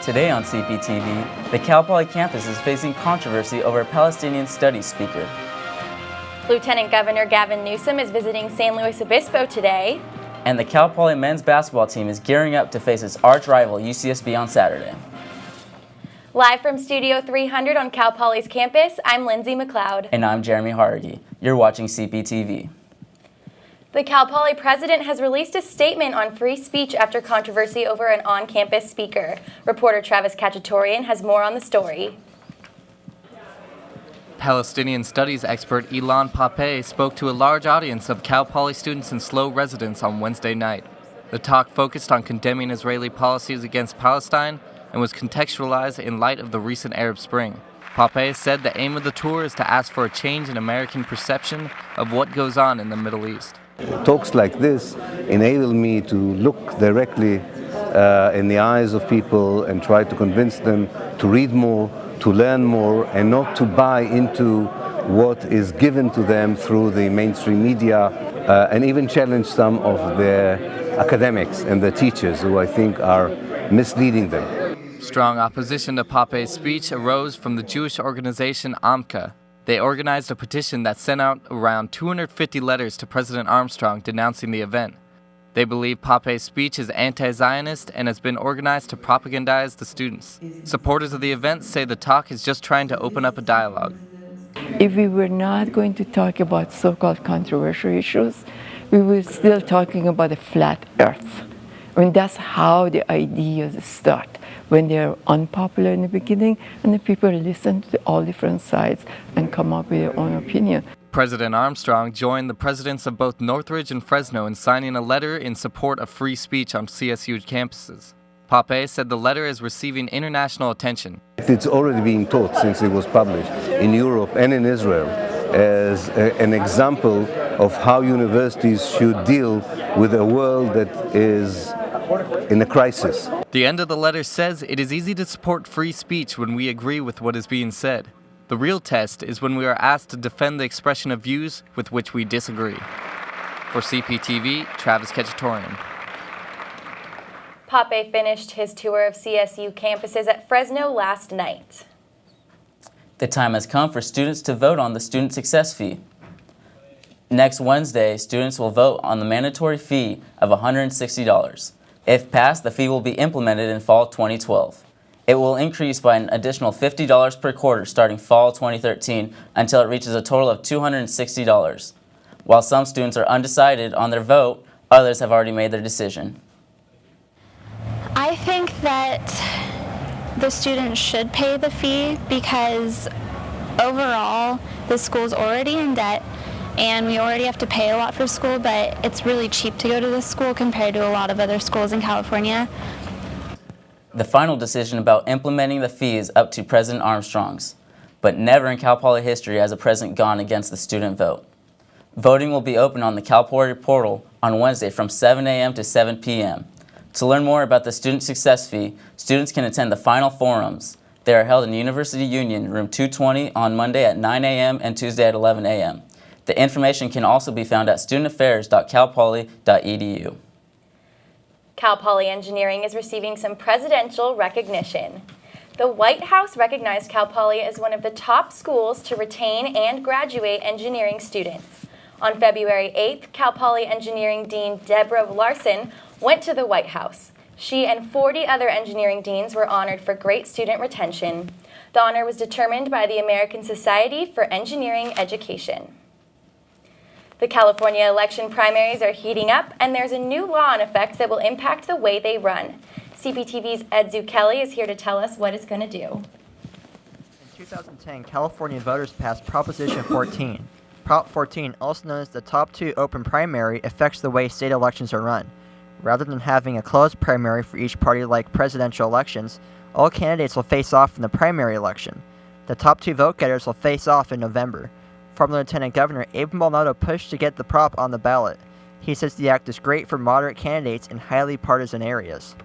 Today on Cptv, the Cal Poly campus is facing controversy over a Palestinian studies speaker. Lieutenant Governor Gavin Newsom is visiting San Luis Obispo today. And the Cal Poly men's basketball team is gearing up to face its arch rival UCSB on Saturday. Live from Studio 300 on Cal Poly's campus, I'm Lindsay McLeod. And I'm Jeremy Hargy. You're watching Cptv. The Cal Poly president has released a statement on free speech after controversy over an on-campus speaker. Reporter Travis Kachatourian has more on the story. Palestinian studies expert Ilan Pape spoke to a large audience of Cal Poly students and SLO residents on Wednesday night. The talk focused on condemning Israeli policies against Palestine and was contextualized in light of the recent Arab Spring. Pape said the aim of the tour is to ask for a change in American perception of what goes on in the Middle East. Talks like this enable me to look directly in the eyes of people and try to convince them to read more, to learn more, and not to buy into what is given to them through the mainstream media, and even challenge some of their academics and their teachers who I think are misleading them. Strong opposition to Pape's speech arose from the Jewish organization AMCA. They organized a petition that sent out around 250 letters to President Armstrong denouncing the event. They believe Pape's speech is anti-Zionist and has been organized to propagandize the students. Supporters of the event say the talk is just trying to open up a dialogue. If we were not going to talk about so-called controversial issues, we were still talking about a flat earth. I mean, that's how the ideas start, when they're unpopular in the beginning and the people listen to all different sides and come up with their own opinion. President Armstrong joined the presidents of both Northridge and Fresno in signing a letter in support of free speech on CSU campuses. Pape said the letter is receiving international attention. It's already being taught since it was published in Europe and in Israel as an example of how universities should deal with a world that is in a crisis. The end of the letter says it is easy to support free speech when we agree with what is being said. The real test is when we are asked to defend the expression of views with which we disagree. For Cptv, Travis Kachatourian. Pape finished his tour of CSU campuses at Fresno last night. The time has come for students to vote on the student success fee. Next Wednesday, students will vote on the mandatory fee of $160. If passed, the fee will be implemented in fall 2012. It will increase by an additional $50 per quarter starting fall 2013 until it reaches a total of $260. While some students are undecided on their vote, others have already made their decision. I think that the students should pay the fee because overall the school's already in debt and we already have to pay a lot for school, but it's really cheap to go to this school compared to a lot of other schools in California. The final decision about implementing the fee is up to President Armstrong's, but never in Cal Poly history has a president gone against the student vote. Voting will be open on the Cal Poly portal on Wednesday from 7 a.m. to 7 p.m. To learn more about the student success fee, students can attend the final forums. They are held in University Union, room 220 on Monday at 9 a.m. and Tuesday at 11 a.m. The information can also be found at studentaffairs.calpoly.edu. Cal Poly Engineering is receiving some presidential recognition. The White House recognized Cal Poly as one of the top schools to retain and graduate engineering students. On February 8th, Cal Poly Engineering Dean Deborah Larson went to the White House. She and 40 other engineering deans were honored for great student retention. The honor was determined by the American Society for Engineering Education. The California election primaries are heating up, and there's a new law in effect that will impact the way they run. Cptv's Ed Zucchelli is here to tell us what it's going to do. In 2010, California voters passed Proposition 14. Prop 14, also known as the Top 2 Open Primary, affects the way state elections are run. Rather than having a closed primary for each party like presidential elections, all candidates will face off in the primary election. The top 2 vote-getters will face off in November. Former Lieutenant Governor Abe Maldonado pushed to get the prop on the ballot. He says the act is great for moderate candidates in highly partisan areas.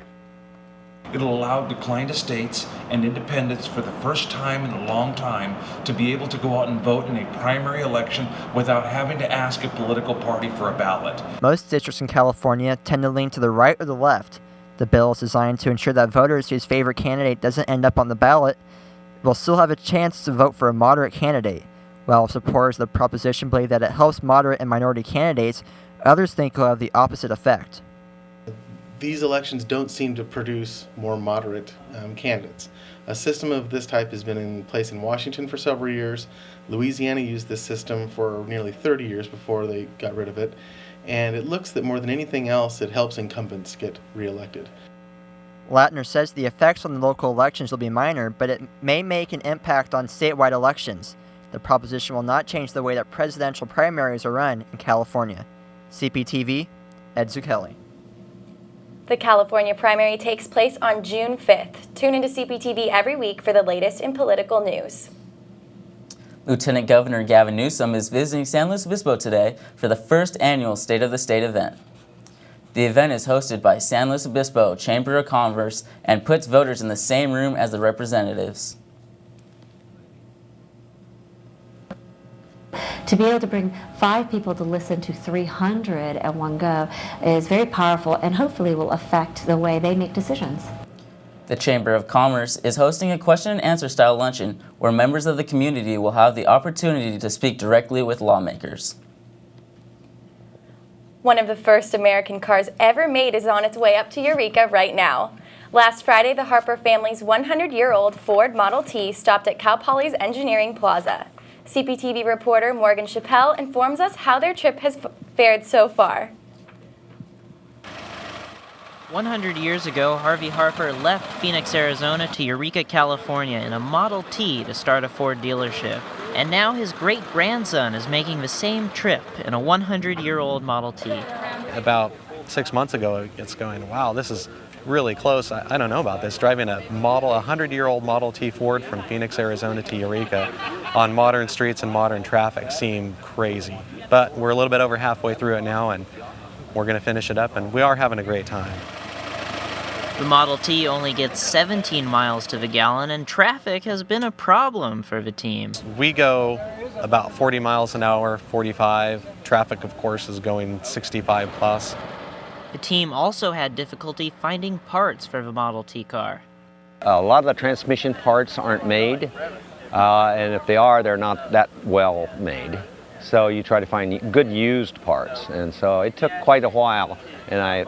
It'll allow declined estates and independents for the first time in a long time to be able to go out and vote in a primary election without having to ask a political party for a ballot. Most districts in California tend to lean to the right or the left. The bill is designed to ensure that voters whose favorite candidate doesn't end up on the ballot will still have a chance to vote for a moderate candidate. While supporters of the proposition believe that it helps moderate and minority candidates, others think it will have the opposite effect. These elections don't seem to produce more moderate candidates. A system of this type has been in place in Washington for several years. Louisiana used this system for nearly 30 years before they got rid of it. And it looks that more than anything else, it helps incumbents get reelected. Latner says the effects on the local elections will be minor, but it may make an impact on statewide elections. The proposition will not change the way that presidential primaries are run in California. Cptv, Ed Zucchelli. The California primary takes place on June 5th. Tune into Cptv every week for the latest in political news. Lieutenant Governor Gavin Newsom is visiting San Luis Obispo today for the first annual State of the State event. The event is hosted by San Luis Obispo Chamber of Commerce and puts voters in the same room as the representatives. To be able to bring 5 people to listen to 300 at one go is very powerful and hopefully will affect the way they make decisions. The Chamber of Commerce is hosting a question and answer style luncheon where members of the community will have the opportunity to speak directly with lawmakers. One of the first American cars ever made is on its way up to Eureka right now. Last Friday, the Harper family's 100-year-old Ford Model T stopped at Cal Poly's Engineering Plaza. Cptv reporter Morgan Chappelle informs us how their trip has fared so far. 100 years ago, Harvey Harper left Phoenix, Arizona to Eureka, California in a Model T to start a Ford dealership. And now his great-grandson is making the same trip in a 100-year-old Model T. About 6 months ago, it's going, wow, this is really close. I don't know about this. Driving a 100-year-old Model T Ford from Phoenix, Arizona to Eureka on modern streets and modern traffic seemed crazy. But we're a little bit over halfway through it now, and we're going to finish it up, and we are having a great time. The Model T only gets 17 miles to the gallon, and traffic has been a problem for the team. We go about 40 miles an hour, 45. Traffic, of course, is going 65 plus. The team also had difficulty finding parts for the Model T car. A lot of the transmission parts aren't made, and if they are, they're not that well made. So you try to find good used parts, and so it took quite a while. And I,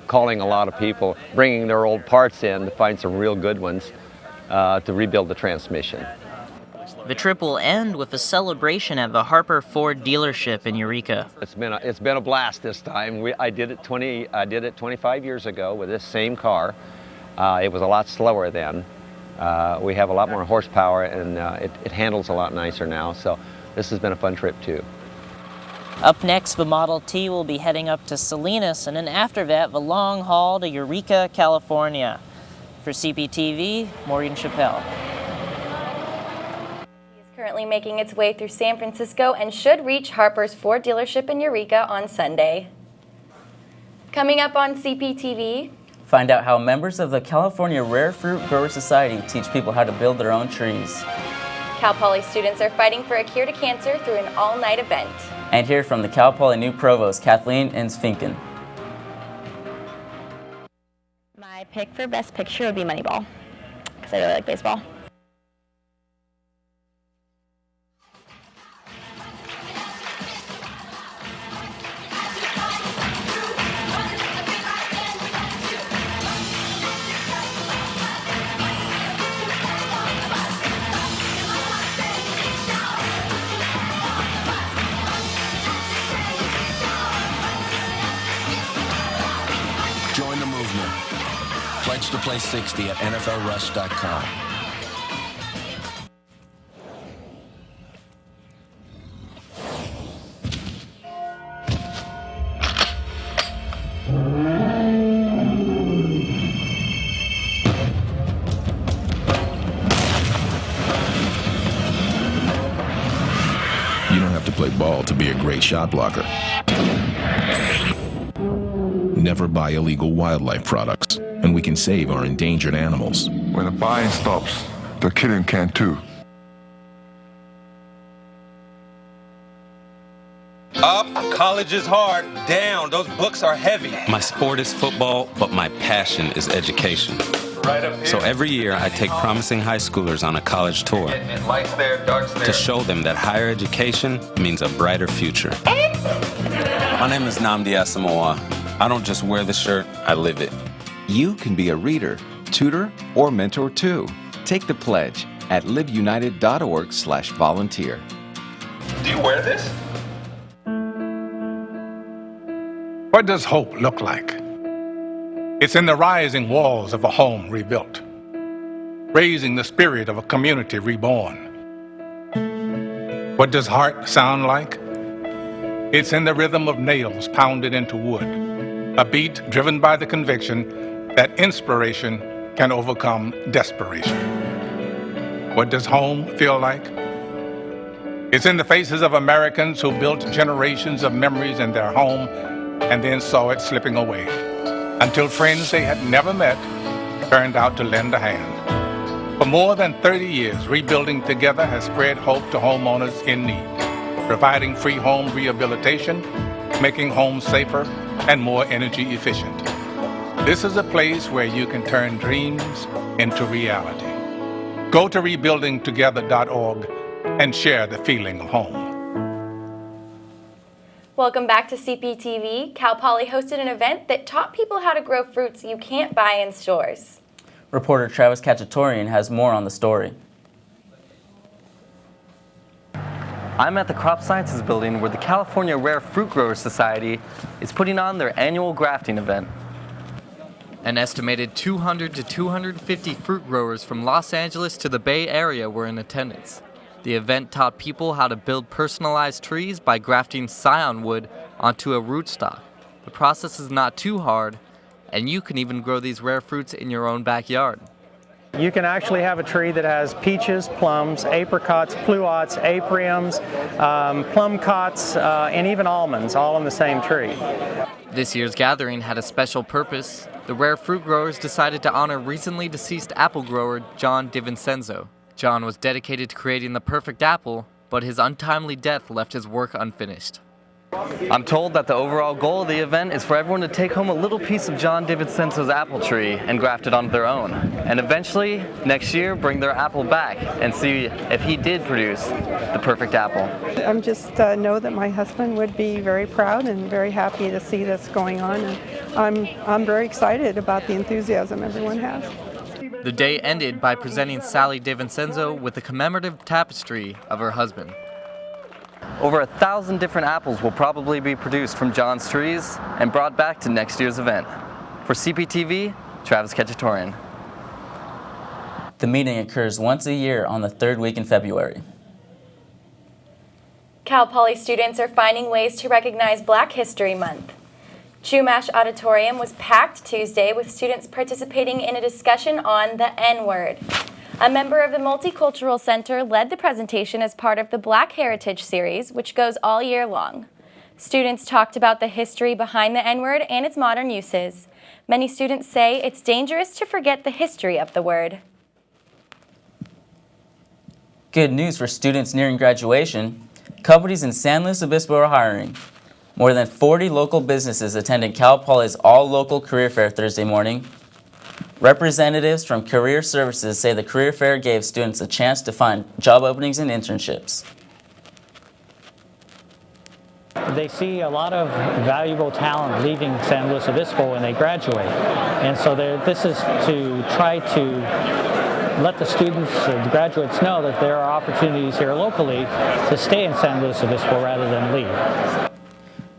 calling a lot of people, bringing their old parts in to find some real good ones to rebuild the transmission. The trip will end with a celebration at the Harper Ford dealership in Eureka. It's been a blast this time. I did it 25 years ago with this same car. It was a lot slower then. We have a lot more horsepower, and it handles a lot nicer now. So this has been a fun trip too. Up next, the Model T will be heading up to Salinas, and then after that, the long haul to Eureka, California. For Cptv, Morgan Chappelle. He is currently making its way through San Francisco and should reach Harper's Ford dealership in Eureka on Sunday. Coming up on Cptv, Find out how members of the California Rare Fruit Grower Society teach people how to build their own trees. Cal Poly students are fighting for a cure to cancer through an all-night event. And hear from the Cal Poly new provost, Kathleen Insfinken. My pick for Best Picture would be Moneyball, because I really like baseball. Join the movement. Pledge to play 60 at NFLRush.com. You don't have to play ball to be a great shot blocker. Never buy illegal wildlife products, and we can save our endangered animals. When the buying stops, the killing can too. Up College is hard. Down. Those books are heavy. My sport is football, but my passion is education. Right up here. So every year I take promising high schoolers on a college tour Lights there, darts there. to show them that higher education means a brighter future. My name is Nnamdi Asamoah. I don't just wear the shirt, I live it. You can be a reader, tutor, or mentor too. Take the pledge at liveunited.org/volunteer. Do you wear this? What does hope look like? It's in the rising walls of a home rebuilt, raising the spirit of a community reborn. What does heart sound like? It's in the rhythm of nails pounded into wood, a beat driven by the conviction that inspiration can overcome desperation. What does home feel like? It's in the faces of Americans who built generations of memories in their home and then saw it slipping away, until friends they had never met turned out to lend a hand. For more than 30 years, Rebuilding Together has spread hope to homeowners in need, providing free home rehabilitation, making homes safer and more energy efficient. This is a place where you can turn dreams into reality. Go to rebuildingtogether.org and share the feeling of home. Welcome back to Cptv. Cal Poly hosted an event that taught people how to grow fruits you can't buy in stores. Reporter Travis Cacciatorian has more on the story. I'm at the Crop Sciences building where the California Rare Fruit Growers Society is putting on their annual grafting event. An estimated 200 to 250 fruit growers from Los Angeles to the Bay Area were in attendance. The event taught people how to build personalized trees by grafting scion wood onto a rootstock. The process is not too hard, and you can even grow these rare fruits in your own backyard. You can actually have a tree that has peaches, plums, apricots, pluots, apriums, plum cots, and even almonds, all in the same tree. This year's gathering had a special purpose. The rare fruit growers decided to honor recently deceased apple grower John DiVincenzo. John was dedicated to creating the perfect apple, but his untimely death left his work unfinished. I'm told that the overall goal of the event is for everyone to take home a little piece of John DiVincenzo's apple tree and graft it onto their own. And eventually, next year, bring their apple back and see if he did produce the perfect apple. I'm just know that my husband would be very proud and very happy to see this going on. And I'm very excited about the enthusiasm everyone has. The day ended by presenting Sally DiVincenzo with a commemorative tapestry of her husband. Over 1,000 different apples will probably be produced from John's trees and brought back to next year's event. For Cptv, Travis Cacciatorian. The meeting occurs once a year on the third week in February. Cal Poly students are finding ways to recognize Black History Month. Chumash Auditorium was packed Tuesday with students participating in a discussion on the N-word. A member of the Multicultural Center led the presentation as part of the Black Heritage Series, which goes all year long. Students talked about the history behind the N-word and its modern uses. Many students say it's dangerous to forget the history of the word. Good news for students nearing graduation. Companies in San Luis Obispo are hiring. More than 40 local businesses attended Cal Poly's all-local career fair Thursday morning. Representatives from Career Services say the career fair gave students a chance to find job openings and internships. They see a lot of valuable talent leaving San Luis Obispo when they graduate. And so this is to try to let the students, the graduates know that there are opportunities here locally to stay in San Luis Obispo rather than leave.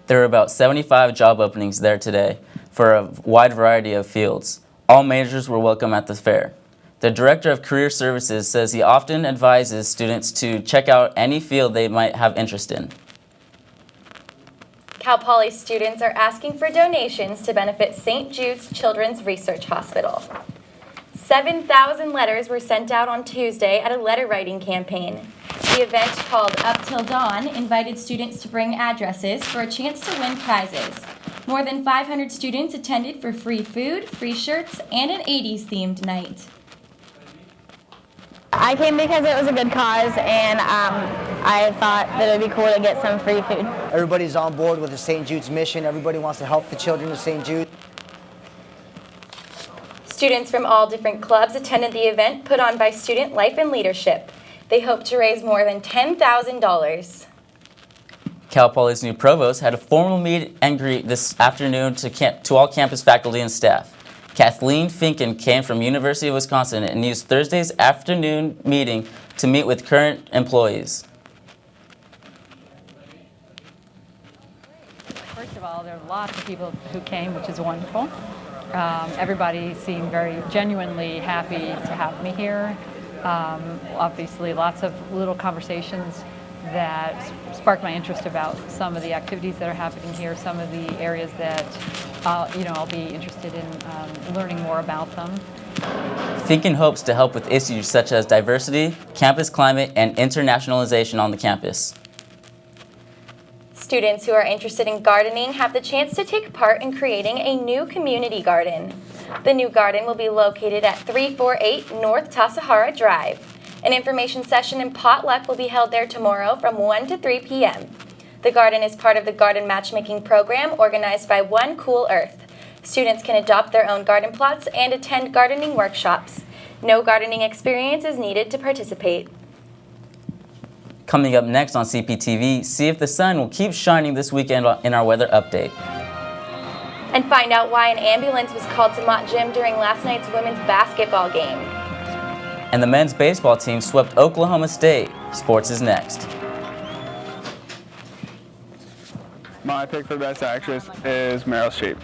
There are about 75 job openings there today for a wide variety of fields. All majors were welcome at the fair. The Director of Career Services says he often advises students to check out any field they might have interest in. Cal Poly students are asking for donations to benefit St. Jude's Children's Research Hospital. 7,000 letters were sent out on Tuesday at a letter writing campaign. The event, called Up Till Dawn, invited students to bring addresses for a chance to win prizes. More than 500 students attended for free food, free shirts, and an 80s-themed night. I came because it was a good cause, and I thought that it would be cool to get some free food. Everybody's on board with the St. Jude's mission. Everybody wants to help the children of St. Jude. Students from all different clubs attended the event put on by Student Life and Leadership. They hope to raise more than $10,000. Cal Poly's new provost had a formal meet and greet this afternoon to all campus faculty and staff. Kathleen Finken came from University of Wisconsin and used Thursday's afternoon meeting to meet with current employees. First of all, there are lots of people who came, which is wonderful. Everybody seemed very genuinely happy to have me here. Obviously, lots of little conversations that sparked my interest about some of the activities that are happening here, some of the areas that I'll be interested in learning more about them. Finken hopes to help with issues such as diversity, campus climate, and internationalization on the campus. Students who are interested in gardening have the chance to take part in creating a new community garden. The new garden will be located at 348 North Tassajara Drive. An information session and potluck will be held there tomorrow from 1 to 3 p.m. The garden is part of the garden matchmaking program organized by One Cool Earth. Students can adopt their own garden plots and attend gardening workshops. No gardening experience is needed to participate. Coming up next on Cptv, see if the sun will keep shining this weekend in our weather update. And find out why an ambulance was called to Mott Gym during last night's women's basketball game. And the men's baseball team swept Oklahoma State. Sports is next. My pick for Best Actress is Meryl Streep.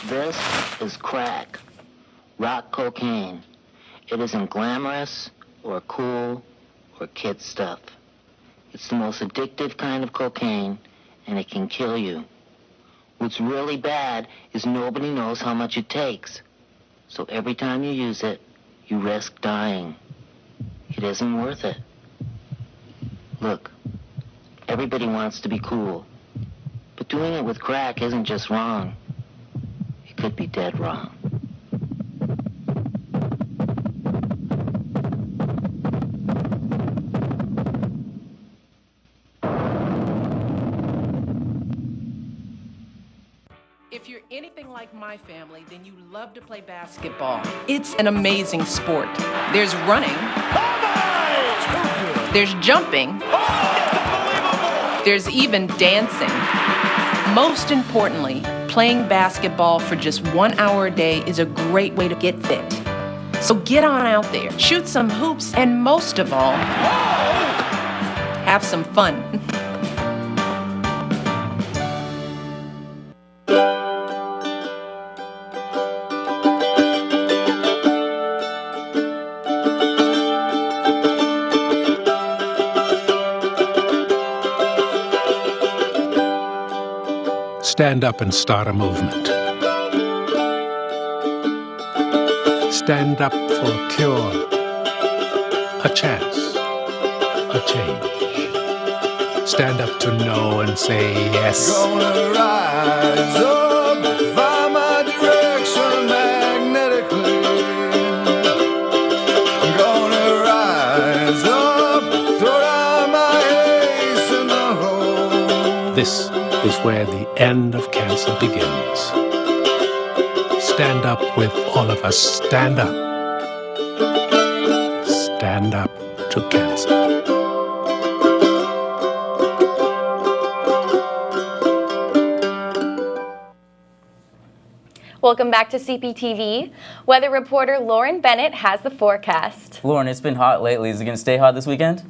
This is crack, rock cocaine. It isn't glamorous or cool or kid stuff. It's the most addictive kind of cocaine, and it can kill you. What's really bad is nobody knows how much it takes. So every time you use it, you risk dying. It isn't worth it. Look, everybody wants to be cool, but doing it with crack isn't just wrong. It could be dead wrong. If you're anything like my family, then you love to play basketball. It's an amazing sport. There's running. There's jumping. There's even dancing. Most importantly, playing basketball for just 1 hour a day is a great way to get fit. So get on out there, shoot some hoops, and most of all, have some fun. Stand up and start a movement. Stand up for a cure, a chance, a change. Stand up to know and say yes. Gonna rise up, find my direction magnetically. Gonna rise up, throw down my ace in the hole. This is where the end of cancer begins. Stand up with all of us. Stand up. Stand up to cancer. Welcome back to CPTV. Weather reporter Lauren Bennett has the forecast. Lauren, it's been hot lately. Is it going to stay hot this weekend?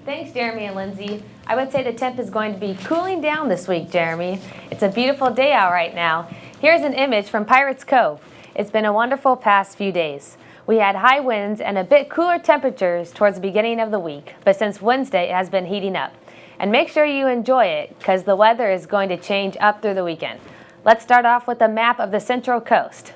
Thanks, Jeremy and Lindsay. I would say the temp is going to be cooling down this week, Jeremy. It's a beautiful day out right now. Here's an image from Pirates Cove. It's been a wonderful past few days. We had high winds and a bit cooler temperatures towards the beginning of the week, but since Wednesday it has been heating up. And make sure you enjoy it, because the weather is going to change up through the weekend. Let's start off with a map of the Central Coast.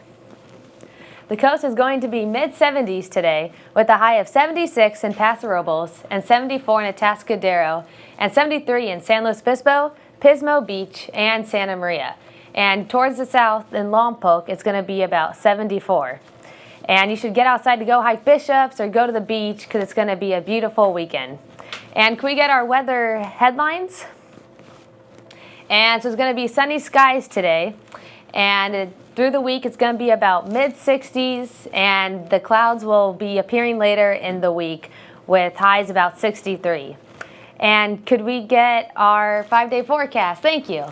The coast is going to be mid-70s today with a high of 76 in Paso Robles and 74 in Atascadero and 73 in San Luis Obispo, Pismo Beach, and Santa Maria. And towards the south in Lompoc, it's going to be about 74. And you should get outside to go hike Bishops or go to the beach because it's going to be a beautiful weekend. And can we get our weather headlines? And so it's going to be sunny skies today. And through the week, it's going to be about mid-60s, and the clouds will be appearing later in the week with highs about 63. And could we get our 5-day forecast? Thank you.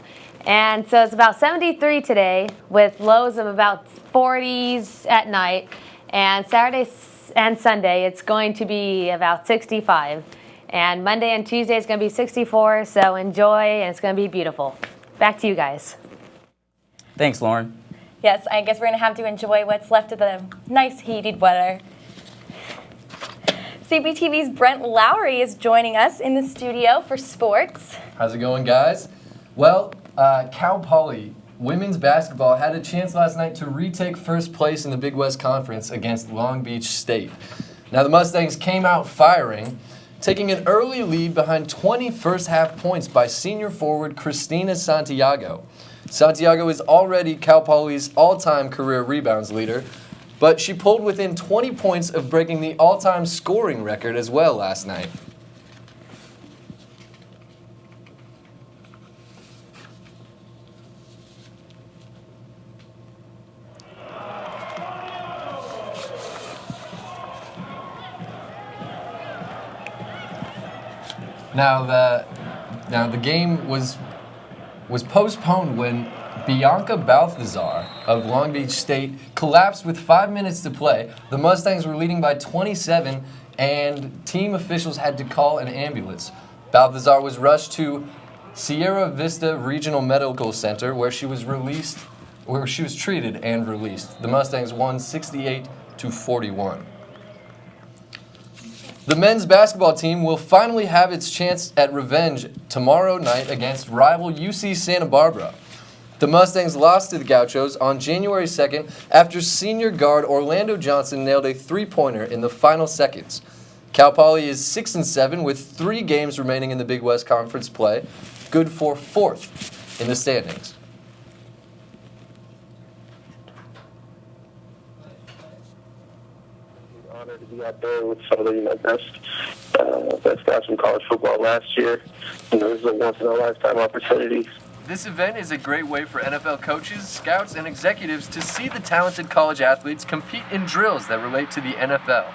And so it's about 73 today with lows of about 40s at night. And Saturday and Sunday, it's going to be about 65. And Monday and Tuesday, it's going to be 64, so enjoy, and it's going to be beautiful. Back to you guys. Thanks, Lauren. Yes, I guess we're going to have to enjoy what's left of the nice heated weather. Cptv's Brent Lowry is joining us in the studio for sports. How's it going, guys? Well, Cal Poly women's basketball had a chance last night to retake first place in the Big West Conference against Long Beach State. Now, the Mustangs came out firing, taking an early lead behind 20 first-half points by senior forward Christina Santiago. Santiago is already Cal Poly's all-time career rebounds leader, but she pulled within 20 points of breaking the all-time scoring record as well last night. Now the game was postponed when Bianca Balthazar of Long Beach State collapsed with 5 minutes to play. The Mustangs were leading by 27, and team officials had to call an ambulance. Balthazar was rushed to Sierra Vista Regional Medical Center, where she was treated and released. The Mustangs won 68-41. The men's basketball team will finally have its chance at revenge tomorrow night against rival UC Santa Barbara. The Mustangs lost to the Gauchos on January 2nd after senior guard Orlando Johnson nailed a three-pointer in the final seconds. Cal Poly is 6-7 with 3 games remaining in the Big West Conference play, good for 4th in the standings. Honored to be out there with some of the best guys from college football last year. This is a once-in-a-lifetime opportunity. This event is a great way for NFL coaches, scouts, and executives to see the talented college athletes compete in drills that relate to the NFL.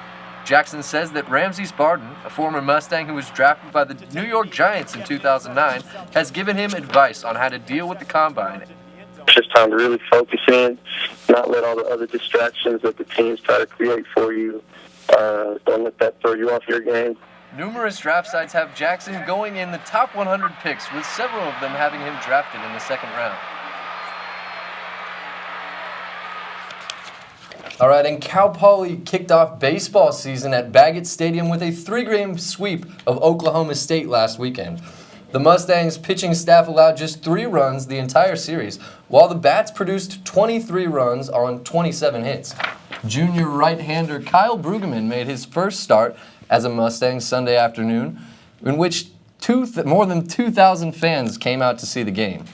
Jackson says that Ramsey Spartan, a former Mustang who was drafted by the New York Giants in 2009, has given him advice on how to deal with the combine. It's just time to really focus in, not let all the other distractions that the teams try to create for you. Don't let that throw you off your game. Numerous draft sites have Jackson going in the top 100 picks, with several of them having him drafted in the second round. All right, and Cal Poly kicked off baseball season at Baggett Stadium with a 3-game sweep of Oklahoma State last weekend. The Mustangs' pitching staff allowed just 3 runs the entire series, while the Bats produced 23 runs on 27 hits. Junior right-hander Kyle Brueggemann made his first start as a Mustang Sunday afternoon, in which more than 2,000 fans came out to see the game.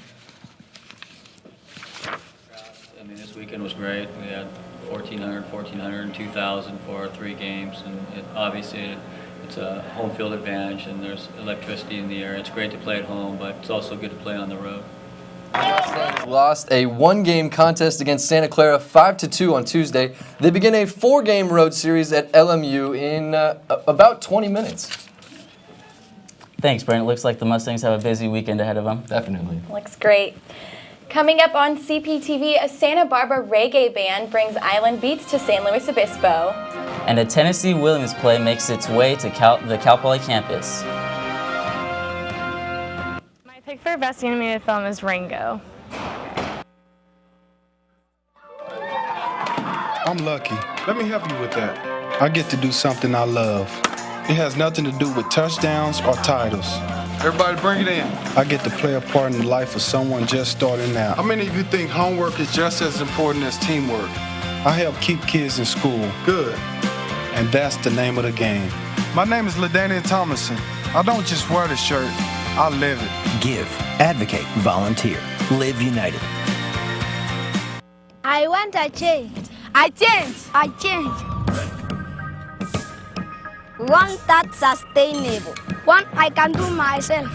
I mean, this weekend was great. We had 1,400, and 2,000 for 3 games, and obviously it's a home field advantage, and there's electricity in the air. It's great to play at home, but it's also good to play on the road. Lost a 1-game contest against Santa Clara 5-2 on Tuesday. They begin a 4-game road series at LMU in about 20 minutes. Thanks, Brent. It looks like the Mustangs have a busy weekend ahead of them. Definitely. Looks great. Coming up on CPTV, a Santa Barbara reggae band brings island beats to San Luis Obispo. And a Tennessee Williams play makes its way to the Cal Poly campus. My pick for best animated film is Ringo. I'm lucky. Let me help you with that. I get to do something I love. It has nothing to do with touchdowns or titles. Everybody bring it in. I get to play a part in the life of someone just starting out. How many of you think homework is just as important as teamwork? I help keep kids in school. Good. And that's the name of the game. My name is LaDainian Thomason. I don't just wear the shirt, I live it. Give, advocate, volunteer. Live United. I want a change. I change. I change. One that's sustainable. One I can do myself.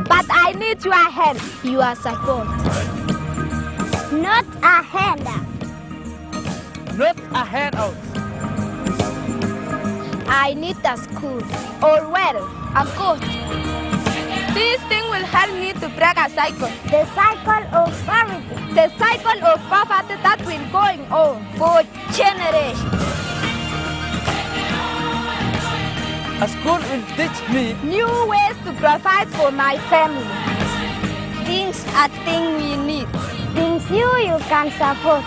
But I need your help, your support. Not a handout. Not a handout. I need a school, or well, a coach. This thing will help me to break a cycle. The cycle of poverty. The cycle of poverty that will going on for generations. A school will teach me new ways to provide for my family. Things are things we need. Things you can support.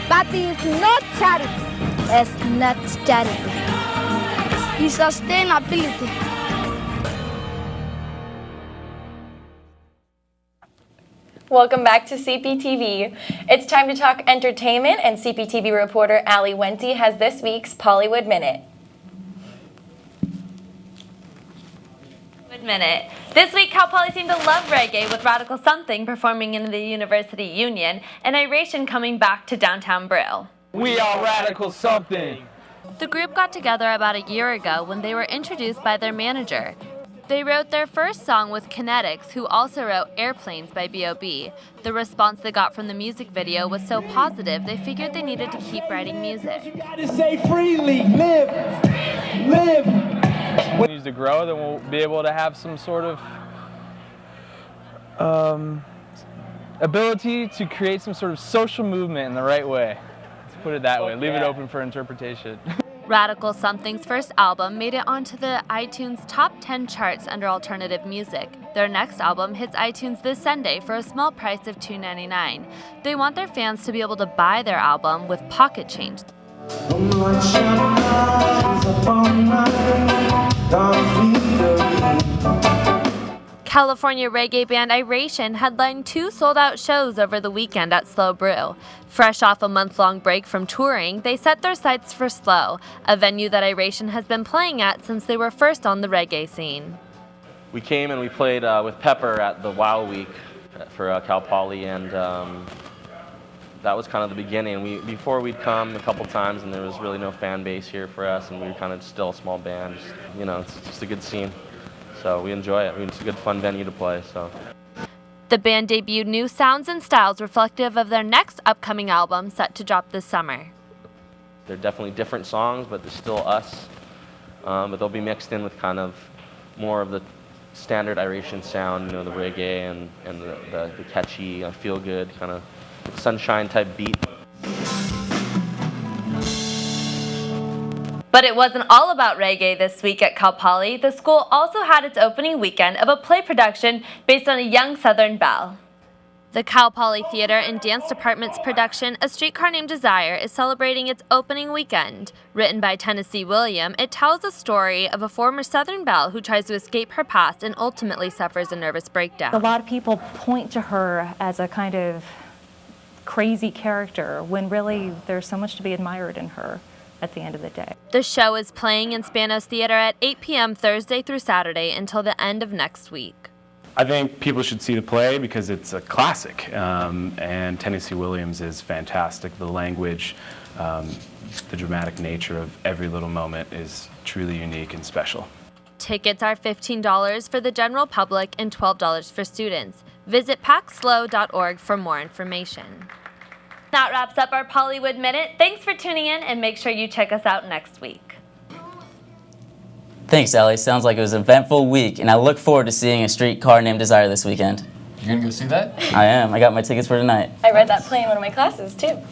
But it's not charity. It's not charity. It's sustainability. Welcome back to Cptv. It's time to talk entertainment, and Cptv reporter Ali Wente has this week's Pollywood Minute. Minute. This week, Cal Poly seemed to love reggae with Radical Something performing in the University Union and Iration coming back to downtown Brill. We are Radical Something. The group got together about a year ago when they were introduced by their manager. They wrote their first song with Kinetics, who also wrote Airplanes by B.O.B. The response they got from the music video was so positive, they figured they needed to keep writing music. You gotta say freely, live, live. When we continue to grow, then we'll be able to have some sort of ability to create some sort of social movement in the right way. Let's put it that way. Leave it open for interpretation. Radical Something's first album made it onto the iTunes Top 10 charts under alternative music. Their next album hits iTunes this Sunday for a small price of $2.99. They want their fans to be able to buy their album with pocket change. California reggae band Iration headlined 2 sold-out shows over the weekend at Slow Brew. Fresh off a month-long break from touring, they set their sights for Slow, a venue that Iration has been playing at since they were first on the reggae scene. We came and we played with Pepper at the Wow Week for Cal Poly, and that was kind of the beginning. Before we'd come a couple times, and there was really no fan base here for us, and we were kind of still a small band. It's just a good scene. So we enjoy it. It's a good, fun venue to play. So. The band debuted new sounds and styles reflective of their next upcoming album set to drop this summer. They're definitely different songs, but they're still us. But they'll be mixed in with kind of more of the standard Iration sound, the reggae and the catchy, feel-good kind of sunshine type beat. But it wasn't all about reggae this week at Cal Poly. The school also had its opening weekend of a play production based on a young Southern belle. The Cal Poly Theater and Dance Department's production, A Streetcar Named Desire, is celebrating its opening weekend. Written by Tennessee William, it tells the story of a former Southern belle who tries to escape her past and ultimately suffers a nervous breakdown. A lot of people point to her as a kind of crazy character when really there's so much to be admired in her at the end of the day. The show is playing in Spanos Theater at 8 p.m. Thursday through Saturday until the end of next week. I think people should see the play because it's a classic, and Tennessee Williams is fantastic. The language, the dramatic nature of every little moment is truly unique and special. Tickets are $15 for the general public and $12 for students. Visit packslow.org for more information. That wraps up our Pollywood Minute. Thanks for tuning in, and make sure you check us out next week. Thanks, Allie. Sounds like it was an eventful week, and I look forward to seeing A Streetcar Named Desire this weekend. You're going to go see that? I am. I got my tickets for tonight. I read that play in one of my classes, too.